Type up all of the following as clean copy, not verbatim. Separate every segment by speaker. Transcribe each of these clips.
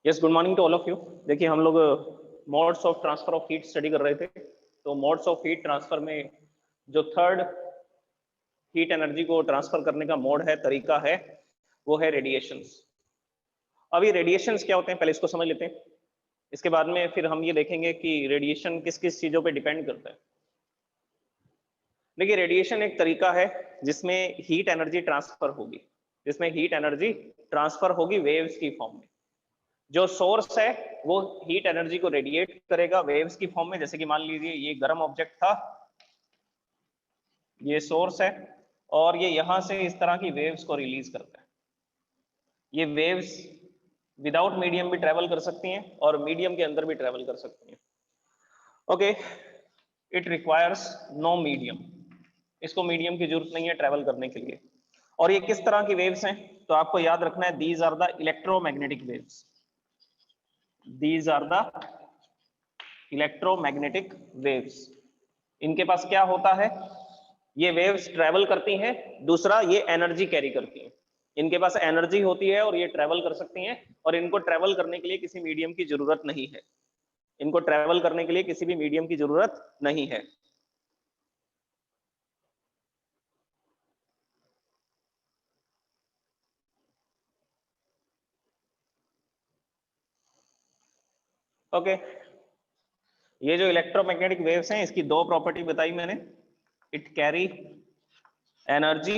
Speaker 1: Yes, good morning to all of you. देखिए हम लोग modes of transfer of heat study कर रहे थे। तो मोड्स ऑफ हीट ट्रांसफर में जो थर्ड हीट एनर्जी को ट्रांसफर करने का मोड है, तरीका है, वो है रेडिएशंस। अब ये रेडिएशंस क्या होते हैं पहले इसको समझ लेते हैं, इसके बाद में फिर हम ये देखेंगे कि रेडिएशन किस किस चीजों पे डिपेंड करता है। देखिए रेडिएशन एक तरीका है जिसमें हीट एनर्जी ट्रांसफर होगी, जिसमें हीट एनर्जी ट्रांसफर होगी वेव्स की फॉर्म में। जो सोर्स है वो हीट एनर्जी को रेडिएट करेगा वेव्स की फॉर्म में। जैसे कि मान लीजिए ये गर्म ऑब्जेक्ट था, ये सोर्स है, और ये यहां से इस तरह की वेव्स को रिलीज करता है। ये वेव्स विदाउट मीडियम भी ट्रेवल कर सकती हैं और मीडियम के अंदर भी ट्रेवल कर सकती हैं। Okay, it requires no medium, इसको मीडियम की जरूरत नहीं है ट्रेवल करने के लिए। और ये किस तरह की वेव्स हैं, तो आपको याद रखना है, these are the electromagnetic waves. These are the electromagnetic waves. इनके पास क्या होता है, ये वेव्स ट्रेवल करती हैं, दूसरा ये एनर्जी कैरी करती हैं। इनके पास एनर्जी होती है और ये ट्रेवल कर सकती हैं, और इनको ट्रेवल करने के लिए किसी मीडियम की जरूरत नहीं है। इनको ट्रेवल करने के लिए किसी भी मीडियम की जरूरत नहीं है। ओके, ये जो इलेक्ट्रोमैग्नेटिक वेव्स हैं इसकी दो प्रॉपर्टी बताई मैंने, it carry energy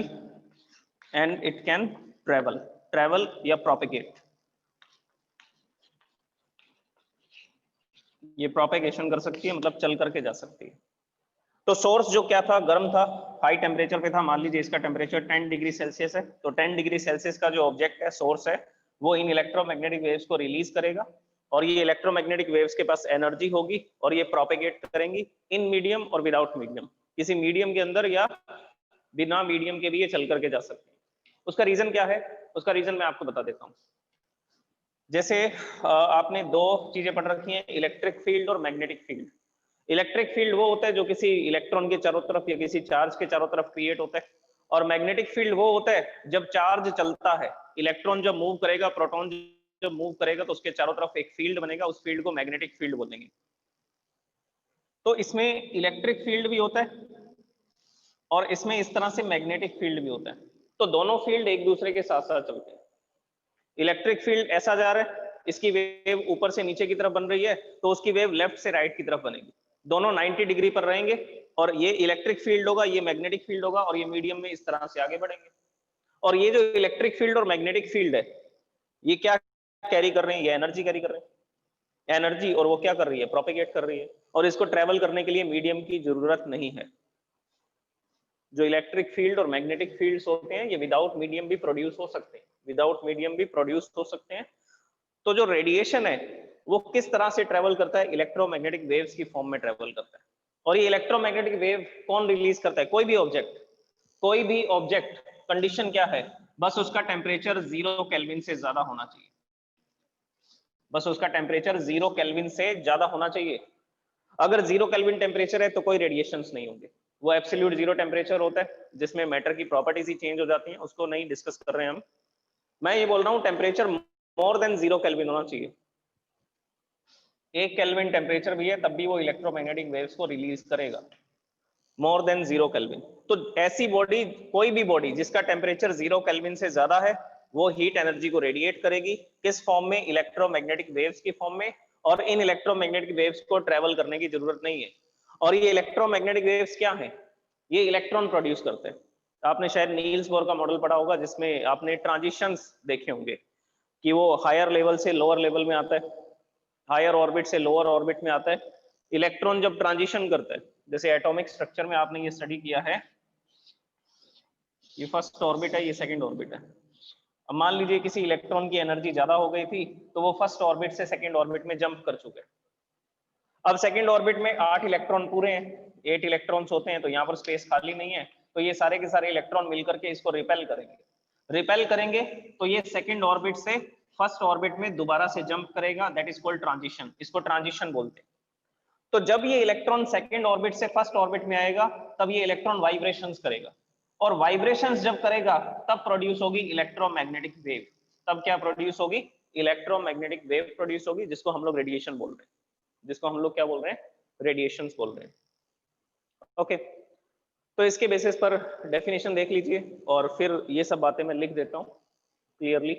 Speaker 1: and it can travel या प्रोपेगेट। ये प्रोपेगेशन कर सकती है, मतलब चल करके जा सकती है। तो सोर्स जो क्या था, गर्म था, हाई टेम्परेचर पे था। मान लीजिए इसका टेम्परेचर 10 डिग्री सेल्सियस है, तो 10 डिग्री सेल्सियस का जो ऑब्जेक्ट है, सोर्स है, वो इन इलेक्ट्रोमैग्नेटिक वेव्स को रिलीज करेगा, और ये इलेक्ट्रोमैग्नेटिक वेव्स के पास एनर्जी होगी और ये प्रोपेगेट करेंगी इन मीडियम और विदाउट मीडियम। किसी मीडियम के अंदर या बिना मीडियम के भी ये चल करके जा सकते हैं। उसका रीजन क्या है, उसका रीजन मैं आपको बता देता हूँ। जैसे आपने दो चीजें पढ़ रखी हैं, इलेक्ट्रिक फील्ड और मैग्नेटिक फील्ड। इलेक्ट्रिक फील्ड वो होता है जो किसी इलेक्ट्रॉन के चारों तरफ या किसी चार्ज के चारों तरफ क्रिएट होता है, और मैग्नेटिक फील्ड वो होता है जब चार्ज चलता है, इलेक्ट्रॉन जब मूव करेगा, प्रोटॉन जब मूव करेगा, तो उसके चारों तरफ एक फील्ड बनेगा, उस फील्ड को मैग्नेटिक फील्ड बोलेंगे। तो इसमें इलेक्ट्रिक फील्ड भी होता है और इसमें इस तरह से मैग्नेटिक फील्ड भी होता है। तो दोनों फील्ड एक दूसरे के साथ साथ चलते हैं। इलेक्ट्रिक फील्ड ऐसा जा रहा है, इसकी वेव ऊपर से नीचे की तरफ बन रही है, तो उसकी वेव लेफ्ट से राइट की तरफ बनेगी। दोनों 90 डिग्री पर रहेंगे, और ये इलेक्ट्रिक फील्ड होगा, ये मैग्नेटिक फील्ड होगा, और ये मीडियम में इस तरह से आगे बढ़ेंगे। और ये जो इलेक्ट्रिक फील्ड और मैग्नेटिक फील्ड है, ये क्या कैरी कर रहे हैं, ये एनर्जी कैरी कर रहे हैं, एनर्जी, और वो क्या कर रही है, प्रोपेगेट कर रही है, और इसको ट्रेवल करने के लिए मीडियम की जरूरत नहीं है। जो इलेक्ट्रिक फील्ड और मैग्नेटिक फील्ड्स होते हैं, ये विदाउट मीडियम भी प्रोड्यूस हो सकते हैं, विदाउट मीडियम भी प्रोड्यूस हो सकते हैं। तो जो रेडिएशन है वो किस तरह से ट्रेवल करता है, इलेक्ट्रोमैग्नेटिक वेव्स की फॉर्म में ट्रेवल करता है। और ये इलेक्ट्रोमैग्नेटिक वेव कौन रिलीज करता है, कोई भी ऑब्जेक्ट, कोई भी ऑब्जेक्ट। कंडीशन क्या है, बस उसका टेम्परेचर 0 केल्विन से ज्यादा होना चाहिए, बस उसका टेम्परेचर 0 केल्विन से ज्यादा होना चाहिए। अगर 0 केल्विन टेम्परेचर है तो कोई रेडिएशंस नहीं होंगे, वो एब्सोल्यूट 0 टेम्परेचर होता है जिसमें मैटर की प्रॉपर्टीज ही चेंज हो जाती हैं, उसको नहीं डिस्कस कर रहे हैं हम। मैं ये बोल रहा हूँ टेम्परेचर मोर देन 0 केल्विन होना चाहिए। 1 केल्विन टेम्परेचर भी है तब भी वो इलेक्ट्रोमैग्नेटिक वेव्स को रिलीज करेगा, मोर देन 0 केल्विन। तो ऐसी बॉडी, कोई भी बॉडी जिसका टेम्परेचर 0 केल्विन से ज्यादा है, वो हीट एनर्जी को रेडिएट करेगी, किस फॉर्म में, इलेक्ट्रोमैग्नेटिक वेव्स की फॉर्म में। और इन इलेक्ट्रोमैग्नेटिक वेव्स को ट्रेवल करने की जरूरत नहीं है। और ये इलेक्ट्रोमैग्नेटिक वेव्स क्या है, ये इलेक्ट्रॉन प्रोड्यूस करते हैं। आपने शायद नील्स बोर का मॉडल पढ़ा होगा, जिसमें आपने ट्रांजिशंस देखे होंगे कि वो हायर लेवल से लोअर लेवल में आता है, हायर ऑर्बिट से लोअर ऑर्बिट में आता है। इलेक्ट्रॉन जब ट्रांजिशन करता है, जैसे एटॉमिक स्ट्रक्चर में आपने ये स्टडी किया है, ये फर्स्ट ऑर्बिट है, ये सेकंड ऑर्बिट है। अब मान लीजिए किसी इलेक्ट्रॉन की एनर्जी ज्यादा हो गई थी, तो वो फर्स्ट ऑर्बिट से सेकंड ऑर्बिट में जंप कर चुके। अब सेकंड ऑर्बिट में 8 इलेक्ट्रॉन पूरे हैं, 8 इलेक्ट्रॉन्स होते हैं, तो यहाँ पर स्पेस खाली नहीं है, तो ये सारे के सारे इलेक्ट्रॉन मिलकर के इसको रिपेल करेंगे। रिपेल करेंगे तो ये सेकंड ऑर्बिट से फर्स्ट ऑर्बिट में दोबारा से जंप करेगा, दैट इज कॉल्ड ट्रांजिशन, इसको ट्रांजिशन बोलते हैं। तो जब ये इलेक्ट्रॉन सेकंड ऑर्बिट से फर्स्ट ऑर्बिट में आएगा, तब ये इलेक्ट्रॉन वाइब्रेशंस करेगा, और वाइब्रेशंस जब करेगा तब प्रोड्यूस होगी इलेक्ट्रोमैग्नेटिक वेव। तब क्या प्रोड्यूस होगी, इलेक्ट्रोमैग्नेटिक वेव प्रोड्यूस होगी, जिसको हम लोग रेडिएशन बोल रहे हैं, जिसको हम लोग क्या बोल रहे हैं, रेडिएशंस बोल रहे हैं। ओके, तो इसके बेसिस पर डेफिनेशन देख लीजिए और फिर ये सब बातें मैं लिख देता हूँ क्लियरली।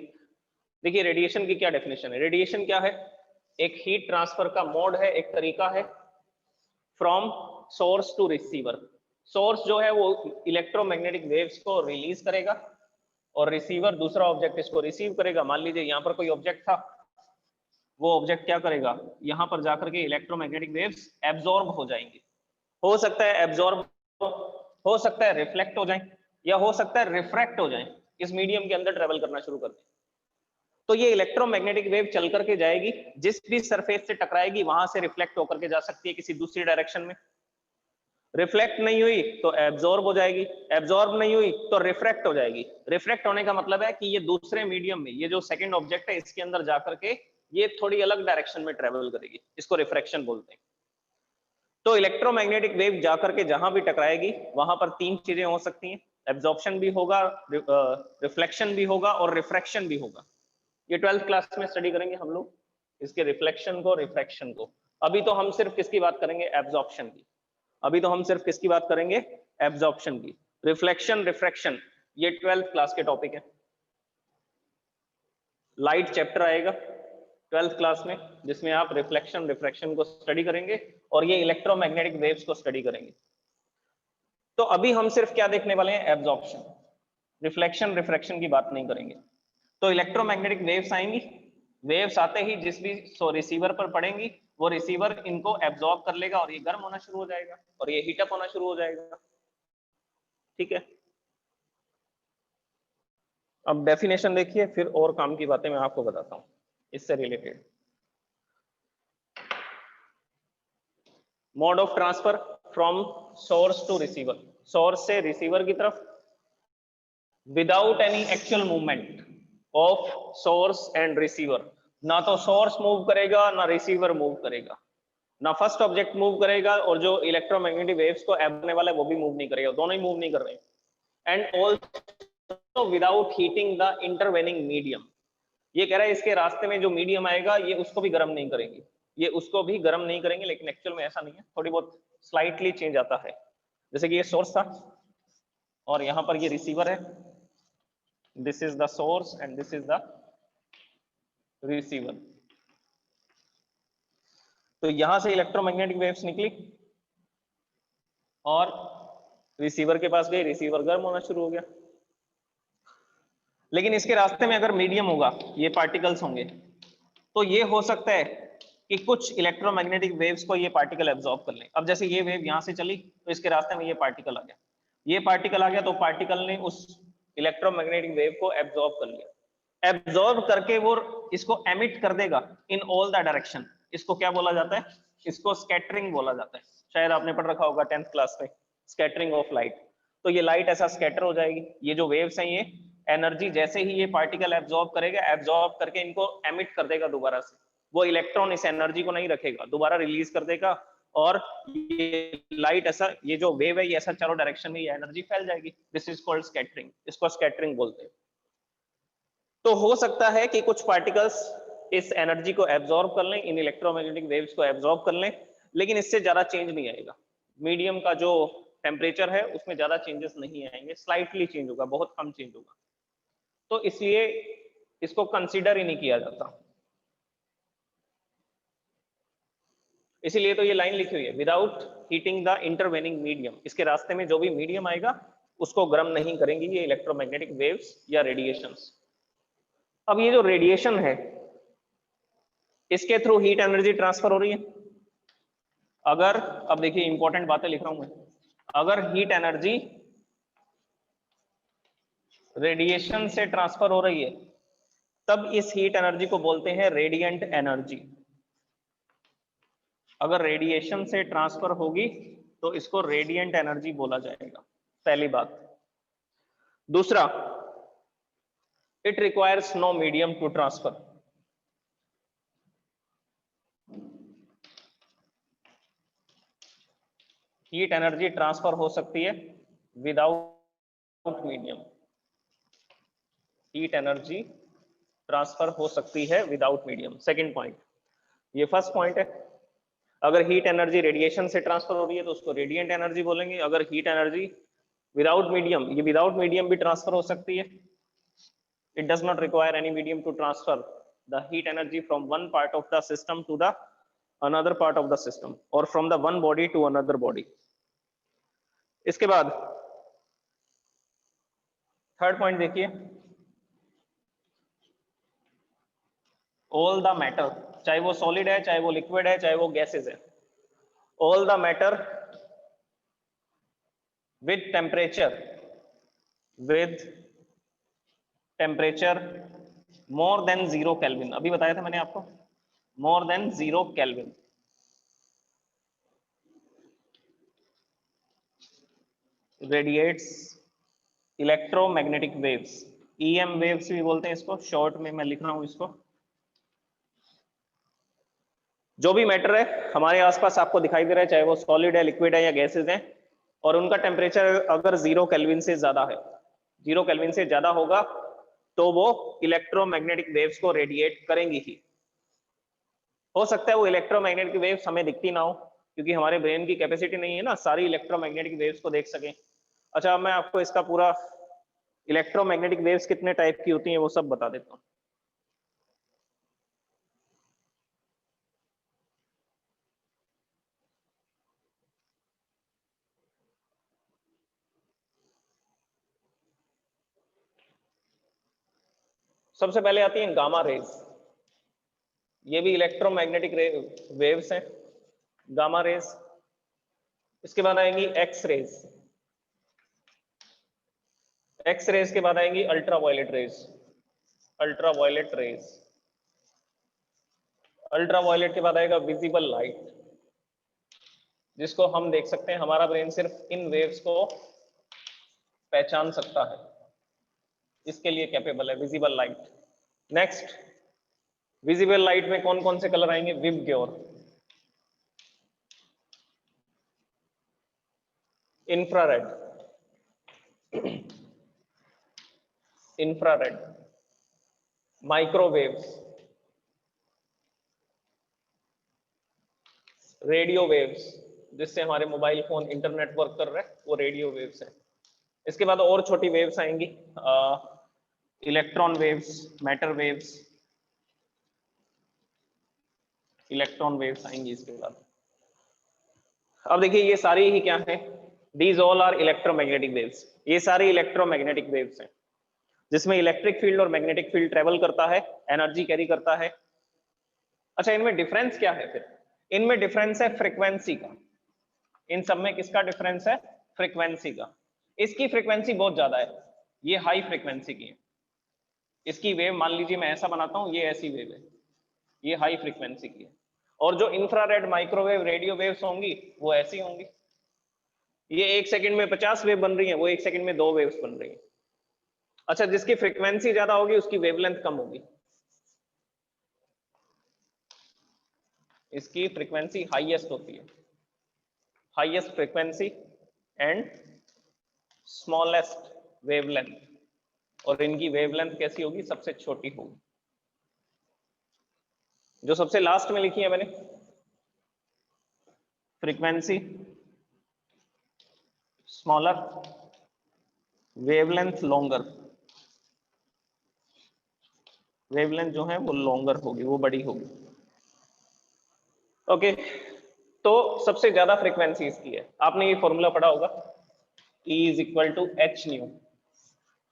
Speaker 1: देखिए रेडिएशन की क्या डेफिनेशन है। रेडिएशन क्या है, एक हीट ट्रांसफर का मोड है, एक तरीका है from source to receiver. Source जो है वो इलेक्ट्रोमैग्नेटिक वेव्स को रिलीज करेगा और रिसीवर दूसरा ऑब्जेक्ट इसको रिसीव करेगा। मान लीजिए यहाँ पर कोई ऑब्जेक्ट था, वो ऑब्जेक्ट क्या करेगा, यहाँ पर जाकर के इलेक्ट्रोमैग्नेटिक वेव्स एब्जॉर्ब हो जाएंगे। हो सकता है एब्जॉर्ब, हो सकता है रिफ्लेक्ट हो जाए, या हो सकता है रिफ्रैक्ट हो जाए, इस मीडियम के अंदर ट्रेवल करना शुरू कर दें। तो ये इलेक्ट्रोमैग्नेटिक वेव चल करके जाएगी, जिस भी सरफेस से टकराएगी वहां से रिफ्लेक्ट होकर के जा सकती है किसी दूसरी डायरेक्शन में। रिफ्लेक्ट नहीं हुई तो एब्जॉर्ब हो जाएगी, एब्जॉर्ब नहीं हुई तो रिफ्रैक्ट हो जाएगी। रिफ्रैक्ट होने का मतलब है कि ये दूसरे मीडियम में, ये जो सेकंड ऑब्जेक्ट है इसके अंदर जाकर के ये थोड़ी अलग डायरेक्शन में ट्रेवल करेगी, इसको रिफ्रैक्शन बोलते हैं। तो इलेक्ट्रोमैग्नेटिक वेव जाकर के जहां भी टकराएगी वहां पर तीन चीजें हो सकती हैं, एब्जॉर्प्शन भी होगा, रिफ्लेक्शन भी होगा और रिफ्रैक्शन भी होगा। ये 12th क्लास में स्टडी करेंगे हम लोग, इसके रिफ्लेक्शन को, रिफ्रैक्शन को। अभी तो हम सिर्फ किसकी बात करेंगे, एब्जॉर्प्शन की। अभी तो हम सिर्फ किसकी बात करेंगे, एब्जॉर्प्शन की। रिफ्लेक्शन, रिफ्रैक्शन ये 12th क्लास के टॉपिक है। लाइट चैप्टर आएगा 12th क्लास में, जिसमें आप रिफ्लेक्शन, रिफ्रैक्शन को स्टडी करेंगे और ये इलेक्ट्रोमैग्नेटिक वेव्स को स्टडी करेंगे। तो अभी हम सिर्फ क्या देखने वाले हैं, एब्जॉर्प्शन। रिफ्लेक्शन, रिफ्रैक्शन की बात नहीं करेंगे। तो इलेक्ट्रोमैग्नेटिक वेव्स आएंगी, वेव्स आते ही जिस भी रिसीवर पर पड़ेंगी वो रिसीवर इनको एब्जॉर्ब कर लेगा और ये गर्म होना शुरू हो जाएगा और ये हीटअप होना शुरू हो जाएगा। ठीक है, अब डेफिनेशन देखिए, फिर और काम की बातें मैं आपको बताता हूं इससे related. Mode of transfer from source to receiver, source से रिसीवर की तरफ, without any actual movement of source and receiver. ना तो सोर्स मूव करेगा ना रिसीवर मूव करेगा, ना फर्स्ट ऑब्जेक्ट मूव करेगा और जो इलेक्ट्रोमैग्नेटिक वेव्स को एबने वाला है वो भी मूव नहीं करेगा, दोनों ही मूव नहीं कर रहे हैं। And also without heating the intervening medium. ये कह रहा है इसके रास्ते में जो मीडियम आएगा ये उसको भी गर्म नहीं करेंगे, ये उसको भी गर्म नहीं करेंगे, लेकिन एक्चुअल में ऐसा नहीं है, थोड़ी बहुत स्लाइटली चेंज आता है। जैसे कि ये सोर्स था और यहां पर ये रिसीवर है, this is the source and this is the receiver. तो यहां से इलेक्ट्रोमैग्नेटिक वेव्स निकली और रिसीवर के पास गई, रिसीवर गर्म होना शुरू हो गया। लेकिन इसके रास्ते में अगर मीडियम होगा, ये पार्टिकल्स होंगे, तो ये हो सकता है कि कुछ इलेक्ट्रोमैग्नेटिक वेव्स को ये पार्टिकल एब्जॉर्ब कर लें। अब जैसे ये वेव यहां से चली तो इसके रास्ते में ये पार्टिकल आ गया, ये पार्टिकल आ गया तो पार्टिकल ने उस इलेक्ट्रोमैग्नेटिक वेव को एब्जॉर्ब कर लिया। एब्जॉर्ब करके वो इसको एमिट कर देगा इन ऑल द डायरेक्शन। इसको क्या बोला जाता है, इसको स्कैटरिंग बोला जाता है। शायद आपने पढ़ रखा होगा 10th क्लास में, स्कैटरिंग ऑफ लाइट। तो ये लाइट ऐसा स्कैटर हो जाएगी, ये जो वेव्स हैं ये एनर्जी जैसे ही ये पार्टिकल एब्जॉर्ब करेगा, एब्जॉर्ब करके इनको एमिट कर देगा दोबारा से। वो इलेक्ट्रॉन इस एनर्जी को नहीं रखेगा, दोबारा रिलीज कर देगा और ये लाइट ऐसा, ये जो वेव है ये ऐसा चारों डायरेक्शन में ये एनर्जी फैल जाएगी। दिस इज कॉल्ड स्कैटरिंग, इसको स्कैटरिंग बोलते हैं। तो हो सकता है कि कुछ पार्टिकल्स इस एनर्जी को एब्जॉर्ब कर लें, इन इलेक्ट्रोमैग्नेटिक वेव्स को एब्जॉर्ब कर लें, लेकिन इससे ज्यादा चेंज नहीं आएगा। मीडियम का जो टेम्परेचर है उसमें ज्यादा चेंजेस नहीं आएंगे, स्लाइटली चेंज होगा, बहुत कम चेंज होगा। तो इसलिए इसको कंसीडर ही नहीं किया जाता। इसीलिए तो ये लाइन लिखी हुई है, without heating the intervening medium. इसके रास्ते में जो भी मीडियम आएगा उसको गर्म नहीं करेंगी ये इलेक्ट्रोमैग्नेटिक वेव्स या रेडिएशंस। अब ये जो रेडिएशन है इसके थ्रू हीट एनर्जी ट्रांसफर हो रही है। अगर, अब देखिए इंपॉर्टेंट बातें लिख रहा हूं मैं, अगर हीट एनर्जी रेडिएशन से ट्रांसफर हो रही है तब इस हीट एनर्जी को बोलते हैं रेडिएंट एनर्जी। अगर रेडिएशन से ट्रांसफर होगी तो इसको रेडिएंट एनर्जी बोला जाएगा, पहली बात। दूसरा, it requires no medium to transfer. Heat energy transfer हो सकती है without medium. Heat energy transfer हो सकती है विदाउट मीडियम। सेकंड पॉइंट, ये फर्स्ट पॉइंट है। अगर हीट एनर्जी रेडिएशन से ट्रांसफर हो रही है तो उसको रेडिएंट एनर्जी बोलेंगे। अगर हीट एनर्जी विदाउट मीडियम, ये विदाउट मीडियम भी ट्रांसफर हो सकती है। It does not require any medium to transfer the heat energy from one part of the system to the another part of the system और from the one body to another body. इसके बाद third point देखिए, all the matter, चाहे वो solid है, चाहे वो liquid है, चाहे वो गैसेज है, all the matter with temperature more than 0 Kelvin, अभी बताया था मैंने आपको, more than 0 Kelvin radiates electromagnetic waves, EM waves भी बोलते हैं इसको, शॉर्ट में मैं लिख रहा हूं इसको। जो भी मैटर है हमारे आसपास आपको दिखाई दे रहा है, चाहे वो सॉलिड है, लिक्विड है या गैसेज है, और उनका टेम्परेचर अगर 0 केल्विन से ज्यादा है, 0 केल्विन से ज्यादा होगा तो वो इलेक्ट्रोमैग्नेटिक वेव्स को रेडिएट करेंगी ही। हो सकता है वो इलेक्ट्रोमैग्नेटिक वेव्स हमें दिखती ना हो, क्योंकि हमारे ब्रेन की कैपेसिटी नहीं है ना सारी इलेक्ट्रोमैग्नेटिक वेव्स को देख सके। अच्छा, अब मैं आपको इसका पूरा इलेक्ट्रोमैग्नेटिक वेव्स कितने टाइप की होती हैं वो सब बता देता हूँ। सबसे पहले आती हैं गामा रेज, ये भी इलेक्ट्रोमैग्नेटिक वेव्स हैं, गामा रेज। इसके बाद आएंगी एक्स रेज, एक्स रेज के बाद आएंगी ultraviolet rays, ultraviolet rays. Ultraviolet के बाद आएगा विजिबल लाइट, जिसको हम देख सकते हैं, हमारा ब्रेन सिर्फ इन वेव्स को पहचान सकता है, इसके लिए कैपेबल है, visible light. Next, visible light में कौन कौन से कलर आएंगे? VIBGYOR, infrared, infrared, microwaves, radio waves, जिससे हमारे मोबाइल फोन इंटरनेट वर्क कर रहे हैं, वो रेडियो वेव्स है। इसके बाद और छोटी वेव्स आएंगी, electron waves, matter waves, electron waves आएंगी इसके बाद। अब देखिए ये सारी ही क्या है, these all are electromagnetic waves, ये सारी इलेक्ट्रोमैग्नेटिक वेव्स हैं, जिसमें इलेक्ट्रिक फील्ड और मैग्नेटिक फील्ड ट्रेवल करता है, एनर्जी कैरी करता है। अच्छा, इनमें डिफरेंस क्या है फिर? इनमें डिफरेंस है फ्रीक्वेंसी का, इन सब में किसका डिफरेंस है? फ्रीक्वेंसी का। इसकी फ्रीक्वेंसी बहुत ज्यादा है, ये हाई फ्रीक्वेंसी की है। इसकी वेव मान लीजिए मैं ऐसा बनाता हूं, ये ऐसी वेव है, ये हाई फ्रीक्वेंसी की है। और जो इंफ्रारेड, माइक्रोवेव, रेडियो वेव्स होंगी वो ऐसी होंगी, ये 1 सेकंड में 50 वेव बन रही है, वो 1 सेकंड में 2 वेव्स बन रही है। अच्छा, जिसकी फ्रीक्वेंसी ज्यादा होगी उसकी वेवलेंथ कम होगी, इसकी फ्रीक्वेंसी हाईएस्ट होती है, highest frequency and smallest wavelength, और इनकी वेवलेंथ कैसी होगी? सबसे छोटी होगी। जो सबसे लास्ट में लिखी है मैंने, frequency smaller, wavelength longer, wavelength जो है वो लॉन्गर होगी, वो बड़ी होगी। ओके, तो सबसे ज्यादा फ्रीक्वेंसी इसकी है। आपने ये फॉर्मूला पढ़ा होगा, E is equal to H nu,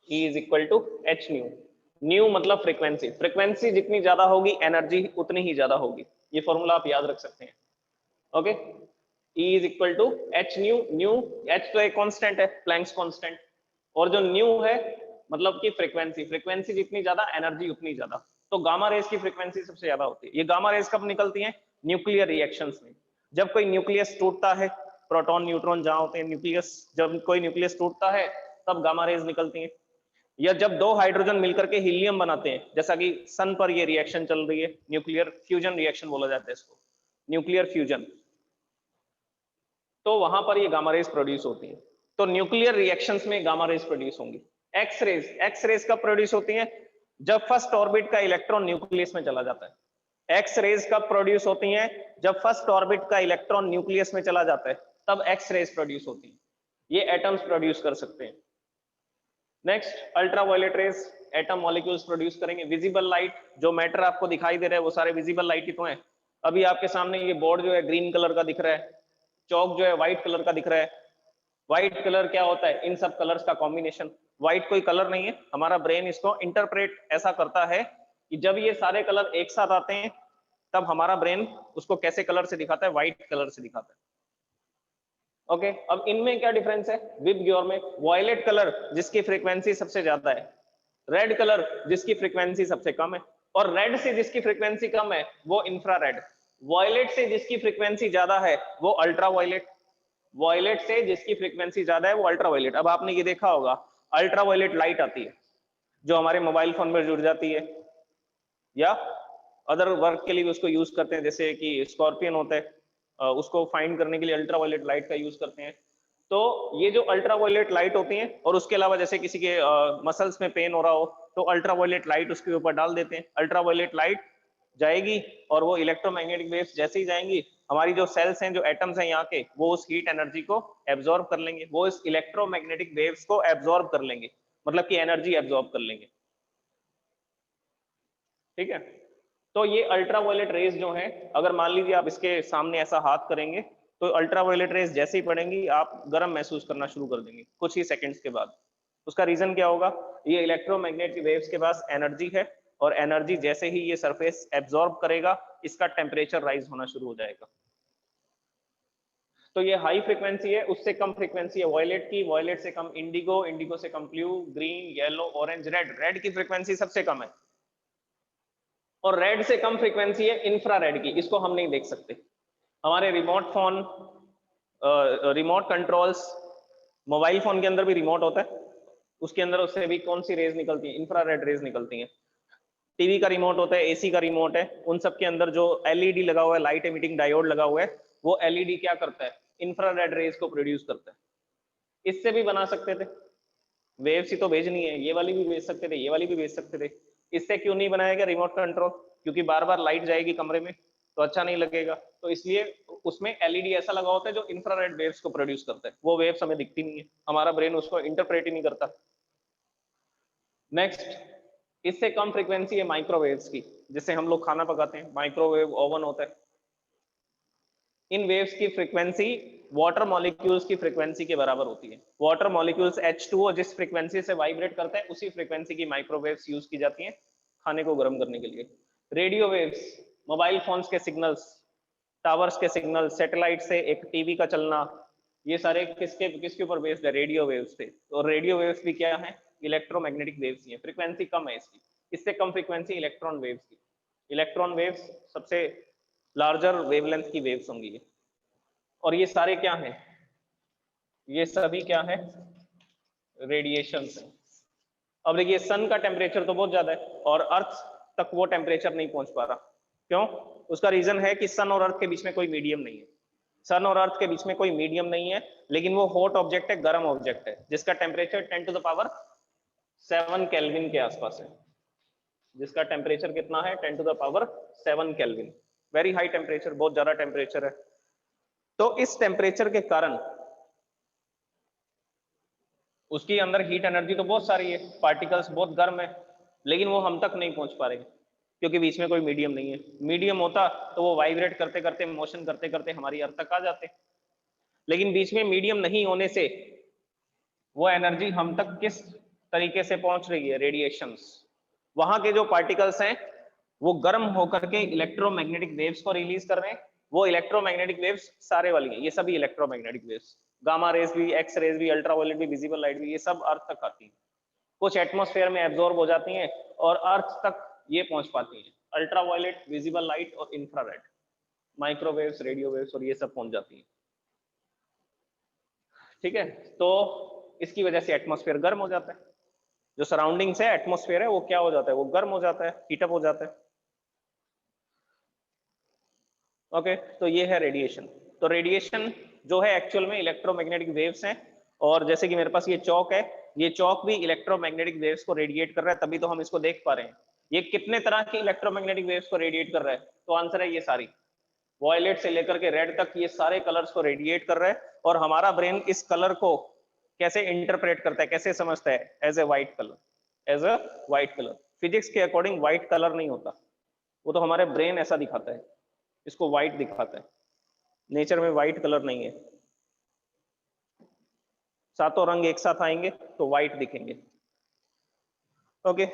Speaker 1: E is equal to H nu. Nu मतलब फ्रीक्वेंसी, फ्रीक्वेंसी जितनी ज्यादा होगी एनर्जी उतनी ही ज्यादा होगी, ये फॉर्मूला आप याद रख सकते हैं। Okay, E is equal to H nu, nu H तो एक कांस्टेंट है, प्लैंक्स कांस्टेंट, और जो न्यू है मतलब कि फ्रीक्वेंसी, फ्रीक्वेंसी जितनी ज्यादा एनर्जी उतनी ज्यादा। तो गामा रेज की फ्रीक्वेंसी सबसे ज्यादा होती है। ये गामा रेज कब निकलती हैं? न्यूक्लियर रिएक्शंस में, जब कोई न्यूक्लियस टूटता है, प्रोटॉन न्यूट्रॉन जहां होते हैं न्यूक्लियस, जब कोई न्यूक्लियस टूटता है तब गामा रेज निकलती हैं। या जब 2 हाइड्रोजन मिलकर के हीलियम बनाते हैं, जैसा कि सन पर ये रिएक्शन चल रही है, न्यूक्लियर फ्यूजन रिएक्शन बोला जाता है इसको, न्यूक्लियर फ्यूजन, तो वहां पर ये गामा रेज प्रोड्यूस होती है। तो न्यूक्लियर रिएक्शंस में गामा रेज प्रोड्यूस होंगी। एक्स रेज, एक्स रेज कब प्रोड्यूस होती हैं? जब फर्स्ट ऑर्बिट का इलेक्ट्रॉन न्यूक्लियस में चला जाता है। एक्स रेज कब प्रोड्यूस होती हैं? जब फर्स्ट ऑर्बिट का इलेक्ट्रॉन न्यूक्लियस में चला जाता है तब एक्स रेज प्रोड्यूस होती हैं। ये एटम्स प्रोड्यूस कर सकते हैं। Next ultraviolet rays atom molecules produce करेंगे। विजिबल लाइट, जो मैटर आपको दिखाई दे रहा है वो सारे विजिबल लाइट ही तो हैं। अभी आपके सामने ये बोर्ड जो है ग्रीन कलर का दिख रहा है, चौक जो है व्हाइट कलर का दिख रहा है। व्हाइट कलर क्या होता है? इन सब कलर्स का कॉम्बिनेशन। व्हाइट कोई कलर नहीं है, हमारा ब्रेन इसको इंटरप्रेट ऐसा करता है कि जब ये सारे कलर एक साथ आते हैं तब हमारा ब्रेन उसको कैसे कलर से दिखाता है? व्हाइट कलर से दिखाता है। ओके, अब इनमें क्या डिफरेंस है विब ग्योर में? वॉयलेट कलर जिसकी फ्रीक्वेंसी सबसे ज्यादा है, रेड कलर जिसकी फ्रीक्वेंसी सबसे कम है, और रेड से जिसकी फ्रीक्वेंसी कम है वो इंफ्रारेड। वॉयलेट से जिसकी फ्रीक्वेंसी ज्यादा है वो अल्ट्रावायलेट। वॉयलेट से जिसकी फ्रीक्वेंसी ज्यादा है वो अल्ट्रावायलेट। अब आपने ये देखा होगा अल्ट्रावायलेट लाइट आती है जो हमारे मोबाइल फोन में जुड़ जाती है या अदर वर्क के लिए भी उसको यूज करते हैं, जैसे कि स्कॉर्पियन होता है उसको फाइंड करने के लिए अल्ट्रावायलेट लाइट का यूज करते हैं। तो ये जो अल्ट्रावायलेट लाइट होती है, और उसके अलावा जैसे किसी के मसल्स में पेन हो रहा हो तो अल्ट्रावायलेट लाइट उसके ऊपर डाल देते हैं। अल्ट्रावायलेट लाइट जाएगी और वो इलेक्ट्रोमैग्नेटिक वेव्स जैसे ही जाएंगी हमारी जो सेल्स हैं, जो एटम्स हैं यहाँ के, वो उस हीट एनर्जी को एब्जॉर्ब कर लेंगे, वो इस इलेक्ट्रोमैग्नेटिक वेव्स को एब्जॉर्ब कर लेंगे, मतलब कि एनर्जी एब्जॉर्ब कर लेंगे। ठीक है, तो ये अल्ट्रावायलेट रेज जो है, अगर मान लीजिए आप इसके सामने ऐसा हाथ करेंगे तो अल्ट्रावायलेट रेज जैसे ही पड़ेंगी आप गर्म महसूस करना शुरू कर देंगे कुछ ही सेकंड्स के बाद। उसका रीजन क्या होगा? ये इलेक्ट्रोमैग्नेटिक वेव्स के पास एनर्जी है, और एनर्जी जैसे ही ये सरफेस एब्जॉर्ब करेगा इसका टेम्परेचर राइज होना शुरू हो जाएगा। तो ये हाई फ्रीक्वेंसी है, उससे कम फ्रीक्वेंसी है वॉयलेट की, वॉयलेट से कम इंडिगो, इंडिगो से कम blue, green, yellow, orange, red. Red की फ्रीक्वेंसी सबसे कम है, और रेड से कम फ्रीक्वेंसी है इंफ्रारेड की, इसको हम नहीं देख सकते। हमारे remote phone, remote controls, mobile phone के अंदर भी रिमोट होता है, उसके अंदर उससे भी कौन सी रेज निकलती है? इंफ्रारेड रेज निकलती हैं। टीवी का रिमोट होता है, एसी का रिमोट है, उन सब के अंदर जो एलईडी लगा हुआ है, लाइट एमिटिंग डायोड लगा हुआ है, वो एलईडी क्या करता है? इंफ्रारेड रेज को प्रोड्यूस करता है। इससे भी बना सकते थे, वेव्स ही तो भेजनी है, ये वाली भी भेज सकते थे, ये वाली भी भेज सकते थे। इससे क्यों नहीं बनाया गया रिमोट कंट्रोल? क्योंकि बार बार लाइट जाएगी कमरे में तो अच्छा नहीं लगेगा, तो इसलिए उसमें एलईडी ऐसा लगा होता है जो इंफ्रारेड वेव्स को प्रोड्यूस करता है। वो वेव्स हमें दिखती नहीं है, हमारा ब्रेन उसको इंटरप्रेट ही नहीं करता। नेक्स्ट, इससे कम फ्रीक्वेंसी है माइक्रोवेव्स की, जिससे हम लोग खाना पकाते हैं, माइक्रोवेव ओवन होता है। इन वेव्स की फ्रीक्वेंसी वाटर मॉलिक्यूल्स की फ्रीक्वेंसी के बराबर होती है। वाटर मॉलिक्यूल्स H2O जिस फ्रीक्वेंसी से वाइब्रेट करता है उसी फ्रीक्वेंसी की माइक्रोवेव्स यूज की जाती हैं खाने को गर्म करने के लिए। रेडियो वेव्स, मोबाइल फोन्स के सिग्नल्स, टावर्स के सिग्नल, सैटेलाइट से एक टीवी का चलना, ये सारे किसके ऊपर बेस्ड है? रेडियो वेव्स पे। तो रेडियो वेव्स भी क्या है? इलेक्ट्रोमैग्नेटिक वेव्स ही है, फ्रीक्वेंसी कम है इसकी, इससे कम फ्रीक्वेंसी इलेक्ट्रॉन वेव्स की। इलेक्ट्रॉन वेव्स सबसे लार्जर वेवलेंथ की वेव्स होंगी ये। और ये सारे क्या हैं? ये सभी क्या है? रेडिएशन है। अब देखिए सन का टेम्परेचर तो बहुत ज्यादा है और अर्थ तक वो टेम्परेचर नहीं पहुंच पा रहा। क्यों? उसका रीजन है कि सन और अर्थ के बीच में कोई मीडियम नहीं है। सन और अर्थ के बीच में कोई मीडियम नहीं है, लेकिन वो हॉट ऑब्जेक्ट है, गर्म ऑब्जेक्ट है, जिसका टेम्परेचर 10⁻7 केल्विन के आसपास है। जिसका टेम्परेचर कितना है? 10⁻7 केल्विन। वेरी हाई टेम्परेचर, बहुत ज्यादा टेम्परेचर है। तो इस टेम्परेचर के कारण उसकी अंदर हीट एनर्जी तो बहुत सारी है, पार्टिकल्स बहुत गर्म है, लेकिन वो हम तक नहीं पहुंच पा रहे क्योंकि बीच में कोई मीडियम नहीं है। मीडियम होता तो वो वाइब्रेट करते करते, मोशन करते करते हमारी अर्थ तक आ जाते, लेकिन बीच में मीडियम नहीं होने से वो एनर्जी हम तक किस तरीके से पहुंच रही है? रेडिएशंस। वहां के जो पार्टिकल्स हैं वो गर्म होकर के इलेक्ट्रोमैग्नेटिक वेव्स को रिलीज कर रहे हैं। वो इलेक्ट्रोमैग्नेटिक वेव्स सारे वाली हैं, ये सभी इलेक्ट्रोमैग्नेटिक वेव्स, गामा रेज भी, एक्स रेज भी, अल्ट्रावायलेट भी, विजिबल लाइट भी, ये सब अर्थ तक आती हैं। कुछ एटमॉस्फेयर में एब्जॉर्ब हो जाती हैं और अर्थ तक ये पहुंच पाती हैं। अल्ट्रावायलेट, विजिबल लाइट और इंफ्रारेड, माइक्रोवेव्स, रेडियो वेव्स और ये सब पहुंच जाती हैं। ठीक है, तो इसकी वजह से एटमॉस्फेयर गर्म हो जाता है, जो सराउंडिंग्स है, एटमॉस्फेयर है, वो क्या हो जाता है? वो गर्म हो जाता है, हीटअप हो जाता है। ओके, तो ये है रेडिएशन। तो रेडिएशन जो है एक्चुअल में इलेक्ट्रोमैग्नेटिक वेव्स हैं, और जैसे कि मेरे पास ये चौक है, ये चौक भी इलेक्ट्रोमैग्नेटिक वेव्स को रेडिएट कर रहा है, तभी तो हम इसको देख पा रहे हैं। ये कितने तरह की इलेक्ट्रोमैग्नेटिक वेव्स को रेडिएट कर रहा है? तो आंसर है ये सारी, वॉयलेट से लेकर के रेड तक ये सारे कलर्स को रेडिएट कर रहा है। और हमारा ब्रेन इस कलर को कैसे इंटरप्रेट करता है, कैसे समझता है? As a white colour, as a white colour. Physics के अकॉर्डिंग व्हाइट कलर नहीं होता, वो तो हमारे ब्रेन ऐसा दिखाता है, इसको व्हाइट दिखाता है। नेचर में व्हाइट कलर नहीं है। सातों रंग एक साथ आएंगे तो व्हाइट दिखेंगे। Okay,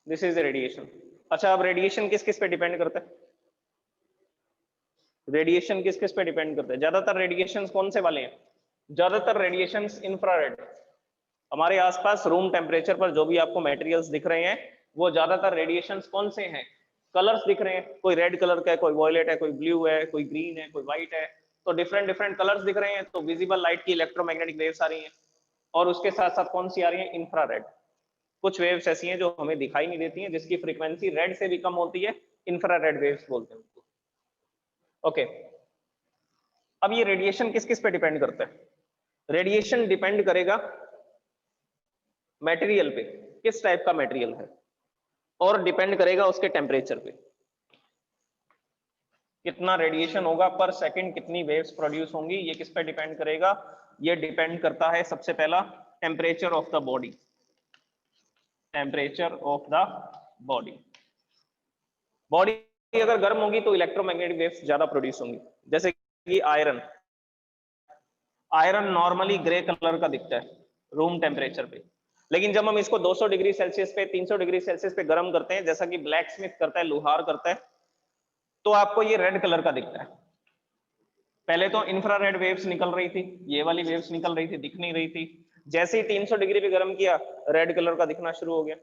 Speaker 1: this is radiation. अच्छा, अब रेडिएशन किस किस पे डिपेंड करता है? रेडिएशन किस किस पे डिपेंड करता है? ज्यादातर रेडिएशन कौन से वाले हैं? ज्यादातर रेडिएशन इंफ्रारेड। हमारे आसपास रूम टेम्परेचर पर जो भी आपको मटेरियल्स दिख रहे हैं, वो ज्यादातर रेडिएशन कौन से हैं? कलर्स दिख रहे हैं, कोई रेड कलर का है, कोई वॉयलेट है, कोई ब्लू है, कोई ग्रीन है, कोई व्हाइट है। तो डिफरेंट डिफरेंट कलर्स दिख रहे हैं, तो विजिबल लाइट की इलेक्ट्रोमैग्नेटिक वेव्स आ रही हैं। और उसके साथ साथ कौन सी आ रही है? इंफ्रारेड। कुछ वेव्स ऐसी हैं जो हमें दिखाई नहीं देती हैं, जिसकी फ्रीक्वेंसी रेड से भी कम होती है, इंफ्रारेड वेव्स बोलते हैं उनको। ओके, अब ये रेडिएशन किस किस पे डिपेंड करता है? रेडिएशन डिपेंड करेगा मटेरियल पे, किस टाइप का मटेरियल है, और डिपेंड करेगा उसके टेम्परेचर पे। कितना रेडिएशन होगा पर सेकंड, कितनी वेव्स प्रोड्यूस होंगी, ये किस पे डिपेंड करेगा? ये डिपेंड करता है सबसे पहला temperature of the body. Temperature of the body. Body अगर गर्म होगी तो इलेक्ट्रोमैग्नेटिक वेव्स ज्यादा प्रोड्यूस होंगी। जैसे कि iron, iron normally grey colour का दिखता है रूम टेम्परेचर पे, लेकिन जब हम इसको 200 डिग्री सेल्सियस पे, 300 डिग्री सेल्सियस पे गर्म करते हैं, जैसा कि ब्लैक स्मिथ करता है, लोहार करता है, तो आपको ये रेड कलर का दिखता है। पहले तो इंफ्रारेड वेव्स निकल रही थी, ये वाली वेव्स निकल रही थी, दिख नहीं रही थी। जैसे ही 300 डिग्री पे गर्म किया, रेड कलर का दिखना शुरू हो गया,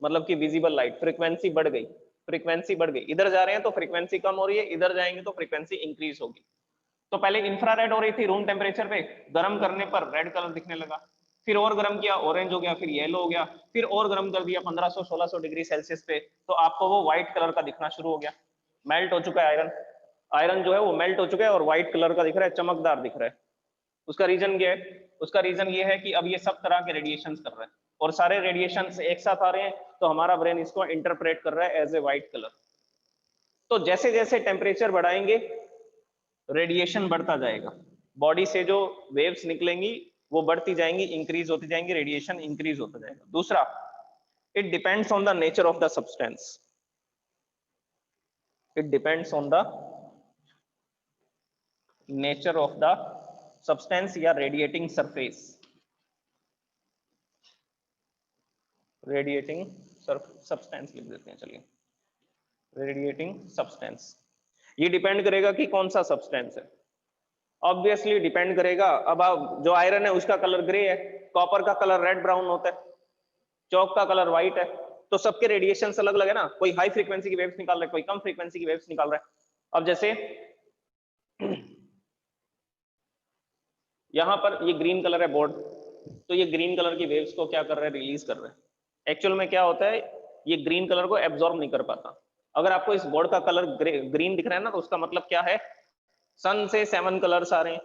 Speaker 1: मतलब कि विजिबल लाइट, फ्रीक्वेंसी बढ़ गई, फ्रीक्वेंसी बढ़ गई। इधर जा रहे हैं तो फ्रीक्वेंसी कम हो रही है, इधर जाएंगे तो फ्रीक्वेंसी इंक्रीज होगी। तो पहले इंफ्रारेड हो रही थी रूम टेम्परेचर पे, गर्म करने पर रेड कलर दिखने लगा, फिर और गर्म किया, ऑरेंज हो गया, फिर येलो हो गया, फिर और गर्म कर दिया 1500-1600 डिग्री सेल्सियस पे, तो आपको वो व्हाइट कलर का दिखना शुरू हो गया। मेल्ट हो चुका है आयरन, आयरन जो है वो मेल्ट हो चुका है और व्हाइट कलर का दिख रहा है, चमकदार दिख रहा है। उसका रीजन क्या है? उसका रीजन ये है कि अब ये सब तरह के रेडिएशन कर रहा है, और सारे रेडिएशन एक साथ आ रहे हैं, तो हमारा ब्रेन इसको इंटरप्रेट कर रहा है एज ए व्हाइट कलर। तो जैसे जैसे टेम्परेचर बढ़ाएंगे, रेडिएशन बढ़ता जाएगा, बॉडी से जो वेव्स निकलेंगी वो बढ़ती जाएंगी, इंक्रीज होती जाएंगी, रेडिएशन इंक्रीज होता जाएगा। दूसरा, it depends on the nature of the substance. It depends on the nature of the substance या रेडिएटिंग सरफेस। रेडिएटिंग सब्सटेंस लिख देते हैं, चलिए, रेडिएटिंग सब्सटेंस। ये डिपेंड करेगा कि कौन सा सब्सटेंस है, ऑब्वियसली डिपेंड करेगा। अब आप, जो आयरन है उसका कलर ग्रे है, कॉपर का कलर रेड ब्राउन होता है, चौक का कलर व्हाइट है, तो सबके रेडिएशन अलग अलग है ना। कोई हाई फ्रीक्वेंसी की वेव्स निकाल रहा है, कोई कम फ्रीक्वेंसी की वेव्स निकाल रहा है। अब जैसे यहां पर ये ग्रीन कलर है बोर्ड, तो ये ग्रीन कलर की वेव्स को क्या कर रहा है? रिलीज कर रहा है। एक्चुअल में क्या होता है, ये ग्रीन कलर को एब्जॉर्ब नहीं कर पाता। अगर आपको इस बोर्ड का कलर ग्रीन दिख रहा है ना, तो उसका मतलब क्या है? सन से 7 कलर्स आ रहे हैं,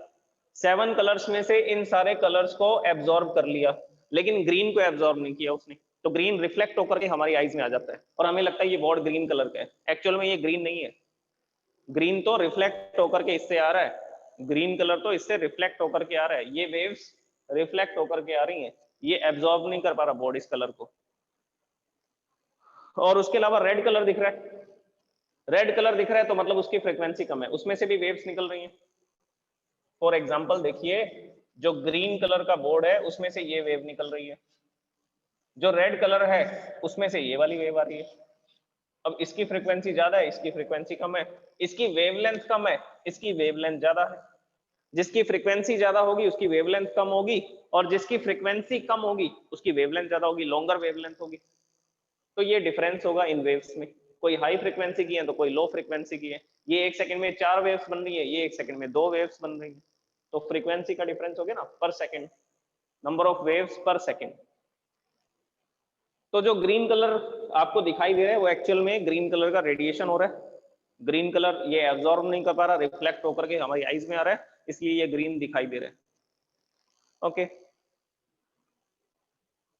Speaker 1: 7 कलर्स में से इन सारे कलर्स को एब्जॉर्ब कर लिया, लेकिन ग्रीन को एब्जॉर्ब नहीं किया उसने, तो ग्रीन रिफ्लेक्ट होकर के हमारी आईज में आ जाता है और हमें लगता है ये बोर्ड ग्रीन कलर का है। एक्चुअल में ये ग्रीन नहीं है, ग्रीन तो रिफ्लेक्ट होकर के इससे आ रहा है, ग्रीन कलर तो इससे रिफ्लेक्ट होकर के आ रहा है, ये वेव्स रिफ्लेक्ट होकर के आ रही हैं, ये एब्जॉर्ब नहीं कर पा रहा बोर्ड इस कलर को। और उसके अलावा रेड कलर दिख रहा है, रेड कलर दिख रहा है तो मतलब उसकी फ्रीक्वेंसी कम है, उसमें से भी वेव्स निकल रही हैं। फॉर एग्जाम्पल देखिए, जो ग्रीन कलर का बोर्ड है उसमें से ये वेव निकल रही है, जो रेड कलर है उसमें से ये वाली वेव आ रही है। अब इसकी फ्रीक्वेंसी ज्यादा है, इसकी फ्रीक्वेंसी कम है, इसकी वेवलेंथ कम है, इसकी वेवलेंथ ज्यादा है। जिसकी फ्रीक्वेंसी ज्यादा होगी उसकी वेवलेंथ कम होगी, और जिसकी फ्रीक्वेंसी कम होगी उसकी वेवलेंथ ज्यादा होगी, लॉन्गर वेवलेंथ होगी। तो ये डिफरेंस होगा इन वेव्स में, कोई हाई फ्रीक्वेंसी की है तो कोई लो फ्रीक्वेंसी की है। ये 1 सेकंड में 4 वेव्स बन रही है, ये 1 सेकंड में 2 वेव्स बन रही है, तो फ्रीक्वेंसी का डिफरेंस हो गया ना, पर सेकंड, नंबर ऑफ वेव्स पर सेकंड। तो जो ग्रीन कलर आपको दिखाई दे रहा है वो एक्चुअल में ग्रीन कलर का रेडिएशन हो रहा है, ग्रीन कलर ये एब्जॉर्ब नहीं कर पा रहा, रिफ्लेक्ट होकर के हमारी आईज में आ रहा है, इसलिए ये ग्रीन दिखाई दे रहा है। ओके,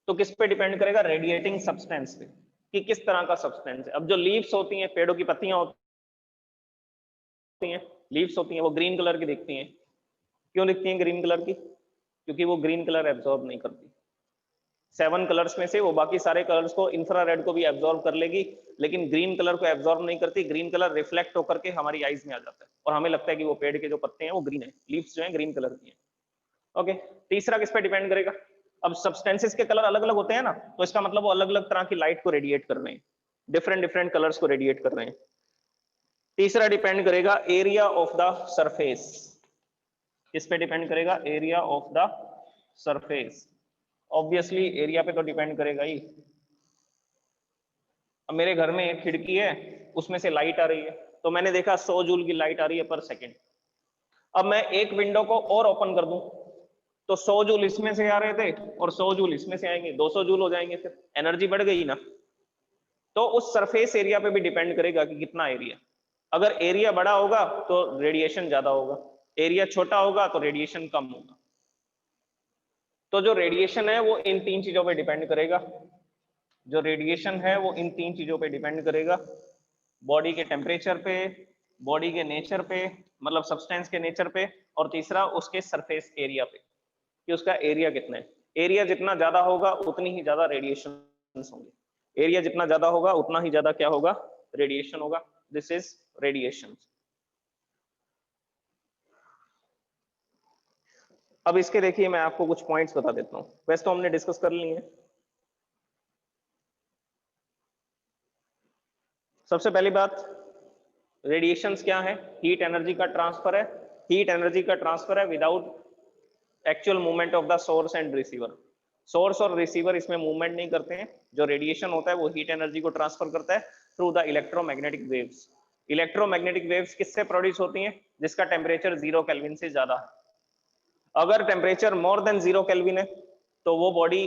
Speaker 1: तो किस पे डिपेंड करेगा? रेडिएटिंग सब्सटेंस पे, कि किस तरह का सब्सटेंस है। अब जो लीव्स होती हैं, पेड़ों की पत्तियां होती हैं, लीव्स होती हैं, वो ग्रीन कलर की दिखती हैं। क्यों दिखती हैं ग्रीन कलर की? क्योंकि वो ग्रीन कलर एब्जॉर्ब नहीं करती। 7 कलर्स में से वो बाकी सारे कलर्स को, इंफ्रारेड को भी एब्जॉर्ब कर लेगी, लेकिन ग्रीन कलर को एब्जॉर्ब नहीं करती। ग्रीन कलर रिफ्लेक्ट होकर के हमारी आईज में आ जाता है और हमें लगता है कि वो पेड़ के जो पत्ते हैं वो ग्रीन है, लीव्स जो है ग्रीन कलर की हैं। ओके, तीसरा किस पे डिपेंड करेगा? अब सब्सटेंसेस के कलर अलग अलग होते हैं ना, तो इसका मतलब वो अलग अलग तरह की लाइट को रेडिएट कर रहे हैं, डिफरेंट डिफरेंट कलर्स को रेडिएट कर रहे हैं। तीसरा डिपेंड करेगा एरिया ऑफ द सरफेस। किस पे डिपेंड करेगा? Area of the surface. Obviously area पे तो डिपेंड करेगा ही। अब मेरे घर में एक खिड़की है, उसमें से लाइट आ रही है, तो मैंने देखा 100 जूल की लाइट आ रही है पर सेकेंड। अब मैं एक विंडो को और ओपन कर दूं तो 100 जूल इसमें से आ रहे थे और 100 जूल इसमें से आएंगे, 200 जूल हो जाएंगे, फिर एनर्जी बढ़ गई ना। तो उस सरफेस एरिया पे भी डिपेंड करेगा कि कितना एरिया। अगर एरिया बड़ा होगा तो रेडिएशन ज्यादा होगा, एरिया छोटा होगा तो रेडिएशन कम होगा। तो जो रेडिएशन है वो इन 3 चीजों पे डिपेंड करेगा। जो रेडिएशन है वो इन 3 चीजों पे डिपेंड करेगा, बॉडी के टेम्परेचर पे, बॉडी के नेचर पे, मतलब सब्सटेंस के नेचर पे, और तीसरा उसके सरफेस एरिया पे, कि उसका एरिया कितना है। एरिया जितना ज्यादा होगा उतनी ही ज्यादा रेडिएशन होंगे। एरिया जितना ज्यादा होगा उतना ही ज्यादा क्या होगा? रेडिएशन होगा। This is radiation. अब इसके देखिए मैं आपको कुछ पॉइंट्स बता देता हूं, वैसे तो हमने डिस्कस कर लिए हैं। सबसे पहली बात, रेडिएशंस क्या है? हीट एनर्जी का ट्रांसफर है। हीट एनर्जी का ट्रांसफर है without actual movement of the source and receiver. Source और रिसीवर इसमें मूवमेंट नहीं करते हैं। जो रेडिएशन होता है वो हीट एनर्जी को ट्रांसफर करता है through the electromagnetic waves. Electromagnetic waves किससे प्रोड्यूस होती हैं? जिसका टेम्परेचर 0 केल्विन से ज्यादा है। अगर टेम्परेचर मोर देन 0 केल्विन है तो वो बॉडी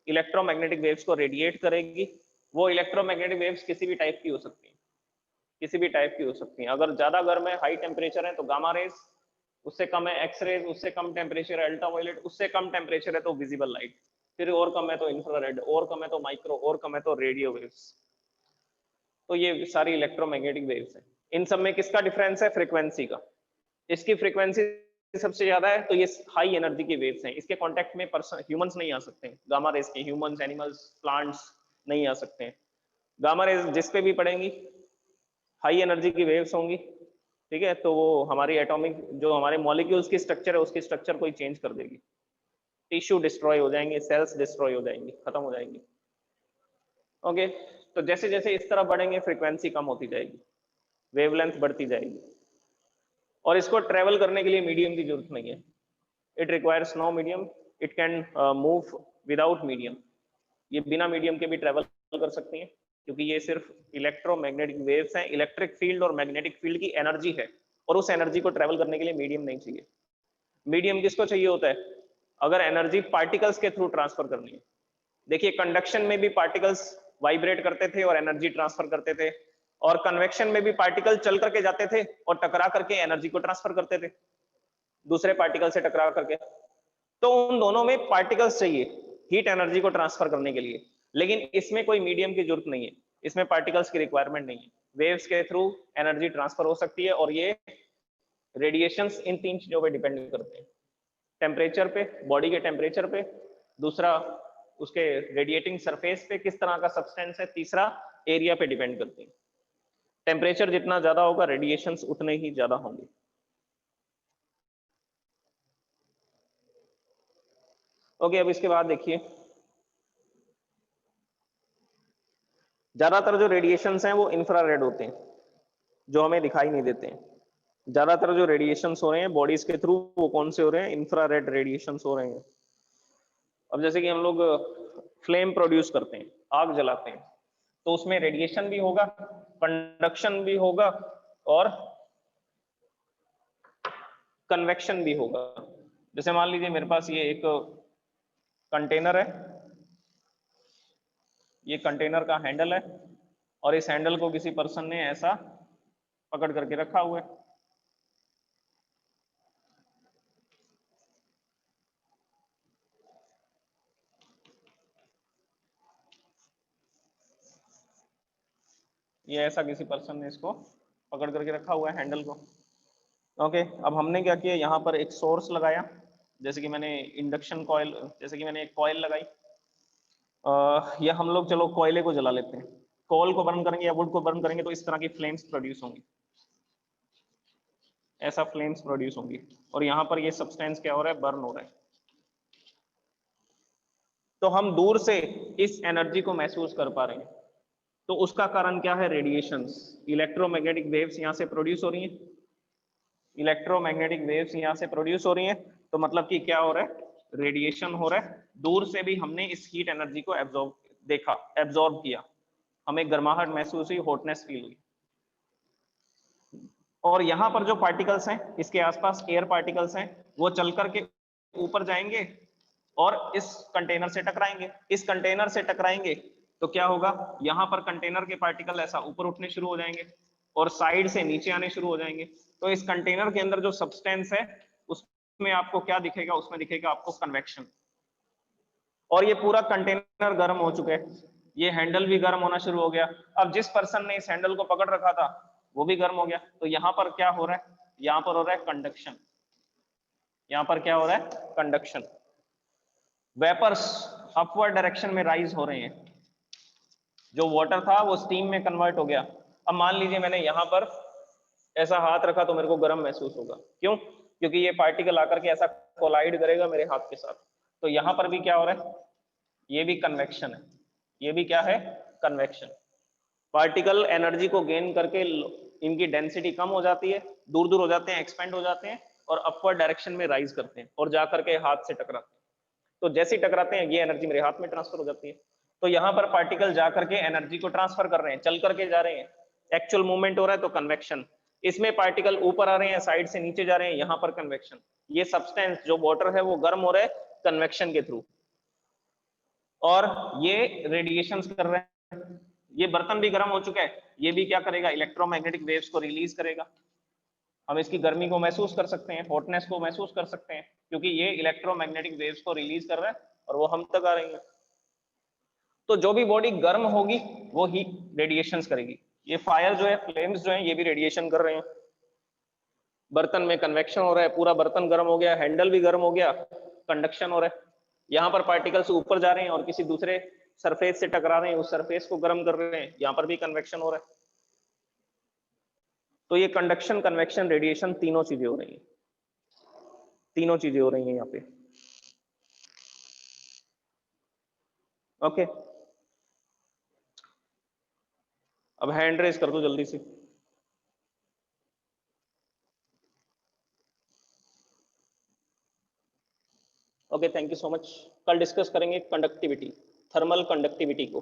Speaker 1: इलेक्ट्रोमैग्नेटिक वेव्स को रेडिएट करेगी। वो इलेक्ट्रोमैग्नेटिक वेव्स किसी भी टाइप की हो सकती हैं, किसी भी टाइप की हो सकती हैं। अगर ज्यादा गर्म है, हाई टेम्परेचर है, तो गामा रेज, उससे कम है एक्सरेज, उससे कम टेम्परेचर है अल्ट्रावायलेट, उससे कम टेम्परेचर है तो विजिबल लाइट, फिर और कम है तो इंफ्रारेड, और कम है तो माइक्रो, और कम है तो रेडियो वेव्स। तो ये सारी इलेक्ट्रोमैग्नेटिक वेव्स हैं। इन सब में किसका डिफरेंस है? फ्रीक्वेंसी का। इसकी फ्रीक्वेंसी सबसे ज्यादा है तो ये हाई एनर्जी की वेव्स हैं। इसके कांटेक्ट में पर्सन ह्यूमंस नहीं आ सकते हैं, गामा रेज के ह्यूमंस, एनिमल्स, प्लांट्स नहीं आ सकते हैं। गामा रेज जिस पे भी पड़ेंगी हाई एनर्जी की वेव्स होंगी, ठीक है, तो वो हमारी एटॉमिक, जो हमारे मॉलिक्यूल्स की स्ट्रक्चर है उसकी स्ट्रक्चर को ही चेंज कर देगी। टिश्यू डिस्ट्रॉय हो जाएंगे, सेल्स डिस्ट्रॉय हो जाएंगी, खत्म हो जाएंगी। ओके, तो जैसे जैसे इस तरफ बढ़ेंगे फ्रीक्वेंसी कम होती जाएगी, वेवलेंथ बढ़ती जाएगी, और इसको ट्रेवल करने के लिए मीडियम की जरूरत नहीं है। It requires no medium, it can move without medium. ये बिना मीडियम के भी ट्रेवल कर सकती हैं, क्योंकि ये सिर्फ इलेक्ट्रोमैग्नेटिक वेव्स हैं। इलेक्ट्रिक फील्ड और मैग्नेटिक फील्ड की एनर्जी है, और उस एनर्जी को ट्रेवल करने के लिए मीडियम नहीं चाहिए। मीडियम किसको चाहिए होता है? अगर एनर्जी पार्टिकल्स के थ्रू ट्रांसफर करनी है। देखिए कंडक्शन में भी पार्टिकल्स वाइब्रेट करते थे और एनर्जी ट्रांसफर करते थे, और कन्वेक्शन में भी पार्टिकल चल करके जाते थे और टकरा करके एनर्जी को ट्रांसफर करते थे दूसरे पार्टिकल से टकरा करके। तो उन दोनों में पार्टिकल्स चाहिए हीट एनर्जी को ट्रांसफर करने के लिए, लेकिन इसमें कोई मीडियम की जरूरत नहीं है, इसमें पार्टिकल्स की रिक्वायरमेंट नहीं है। वेव्स के थ्रू एनर्जी ट्रांसफर हो सकती है, और ये रेडिएशंस इन 3 चीजों पे डिपेंड करते हैं। टेम्परेचर पे, बॉडी के टेम्परेचर पे, दूसरा उसके रेडिएटिंग सरफेस पे किस तरह का सब्सटेंस है, तीसरा एरिया पे डिपेंड करती है। टेम्परेचर जितना ज्यादा होगा रेडिएशंस उतने ही ज्यादा होंगे। ओके, अब इसके बाद देखिए ज्यादातर जो रेडिएशंस हैं वो इंफ्रारेड होते हैं, जो हमें दिखाई नहीं देते हैं। ज्यादातर जो रेडिएशंस हो रहे हैं बॉडीज के थ्रू वो कौन से हो रहे हैं? इंफ्रारेड रेडिएशंस हो रहे हैं। अब जैसे कि हम लोग फ्लेम प्रोड्यूस करते हैं, आग जलाते हैं, तो उसमें रेडिएशन भी होगा, कंडक्शन भी होगा, और कन्वेक्शन भी होगा। जैसे मान लीजिए मेरे पास ये एक कंटेनर है, ये कंटेनर का हैंडल है, और इस हैंडल को किसी पर्सन ने ऐसा पकड़ करके रखा हुआ है। ये ऐसा किसी पर्सन ने इसको पकड़ करके रखा हुआ है हैंडल को। ओके, अब हमने क्या किया, यहाँ पर एक सोर्स लगाया, जैसे कि मैंने इंडक्शन कॉइल, जैसे कि मैंने एक कॉइल लगाई, या हम लोग चलो कोयले को जला लेते हैं, कोल को बर्न करेंगे या वुड को बर्न करेंगे तो इस तरह की फ्लेम्स प्रोड्यूस होंगी, ऐसा फ्लेम्स प्रोड्यूस होंगी, और यहाँ पर ये सब्सटेंस क्या हो रहा है, बर्न हो रहा है। तो हम दूर से इस एनर्जी को महसूस कर पा रहे हैं, तो उसका कारण क्या है, रेडिएशंस, इलेक्ट्रोमैग्नेटिक वेव्स यहाँ से प्रोड्यूस हो रही हैं, इलेक्ट्रोमैग्नेटिक वेव्स यहाँ से प्रोड्यूस हो रही हैं, तो मतलब कि क्या हो रहा है, रेडिएशन हो रहा है। दूर से भी हमने इस हीट एनर्जी को एब्जॉर्ब देखा, एब्जॉर्ब किया, हमें गर्माहट महसूस हुई, हॉटनेस फील हुई। और यहाँ पर जो पार्टिकल्स हैं, इसके आसपास एयर पार्टिकल्स हैं, वो चल करके ऊपर जाएंगे और इस कंटेनर से टकराएंगे, इस कंटेनर से टकराएंगे तो क्या होगा, यहाँ पर कंटेनर के पार्टिकल ऐसा ऊपर उठने शुरू हो जाएंगे और साइड से नीचे आने शुरू हो जाएंगे। तो इस कंटेनर के अंदर जो सब्सटेंस है उसमें आपको क्या दिखेगा, उसमें दिखेगा आपको कन्वेक्शन। और ये पूरा कंटेनर गर्म हो चुका है, ये हैंडल भी गर्म होना शुरू हो गया। अब जिस पर्सन ने इस हैंडल को पकड़ रखा था वो भी गर्म हो गया। तो यहाँ पर क्या हो रहा है, यहाँ पर हो रहा है कंडक्शन, यहाँ पर क्या हो रहा है, कंडक्शन। वेपर्स अपवर्ड डायरेक्शन में राइज हो रहे हैं, जो वाटर था वो स्टीम में कन्वर्ट हो गया। अब मान लीजिए मैंने यहाँ पर ऐसा हाथ रखा तो मेरे को गर्म महसूस होगा, क्यों, क्योंकि ये पार्टिकल आकर के ऐसा कोलाइड करेगा मेरे हाथ के साथ। तो यहाँ पर भी क्या हो रहा है, ये भी कन्वेक्शन है, ये भी क्या है, कन्वेक्शन। पार्टिकल एनर्जी को गेन करके इनकी डेंसिटी कम हो जाती है, दूर दूर हो जाते हैं, एक्सपेंड हो जाते हैं और अपवर्ड डायरेक्शन में राइज करते हैं और जाकर के हाथ से टकराते हैं। तो जैसे ही टकराते हैं ये एनर्जी मेरे हाथ में ट्रांसफर हो जाती है। तो यहाँ पर पार्टिकल जाकर के एनर्जी को ट्रांसफर कर रहे हैं, चल करके जा रहे हैं, एक्चुअल मूवमेंट हो रहा है, तो कन्वेक्शन। इसमें पार्टिकल ऊपर आ रहे हैं, साइड से नीचे जा रहे हैं, यहाँ पर कन्वेक्शन। ये सब्सटेंस जो वाटर है वो गर्म हो रहा है कन्वेक्शन के थ्रू, और ये रेडिएशंस कर रहे हैं। ये बर्तन भी गर्म हो चुका है, ये भी क्या करेगा, इलेक्ट्रोमैग्नेटिक वेव्स को रिलीज करेगा। हम इसकी गर्मी को महसूस कर सकते हैं, हॉटनेस को महसूस कर सकते हैं, क्योंकि ये इलेक्ट्रोमैग्नेटिक वेव्स को रिलीज कर रहा है और वो हम तक आ रही है। तो जो भी बॉडी गर्म होगी वो ही रेडिएशंस करेगी। ये फायर जो है, फ्लेम्स जो है, ये भी रेडिएशन कर रहे हैं। बर्तन में कन्वेक्शन हो रहा है, पूरा बर्तन गर्म हो गया, हैंडल भी गर्म हो गया, कंडक्शन हो रहा है। यहाँ पर पार्टिकल्स ऊपर जा रहे हैं और किसी दूसरे सरफेस से टकरा रहे हैं, उस सरफेस को गर्म कर रहे हैं, यहाँ पर भी कन्वेक्शन हो रहा है। तो ये कंडक्शन, कन्वेक्शन, रेडिएशन, तीनों चीजें हो रही हैं, तीनों चीजें हो रही हैं यहाँ पे। ओके, अब हैंड रेज कर दो जल्दी से। Okay, thank you so much. कल डिस्कस करेंगे कंडक्टिविटी, थर्मल कंडक्टिविटी को।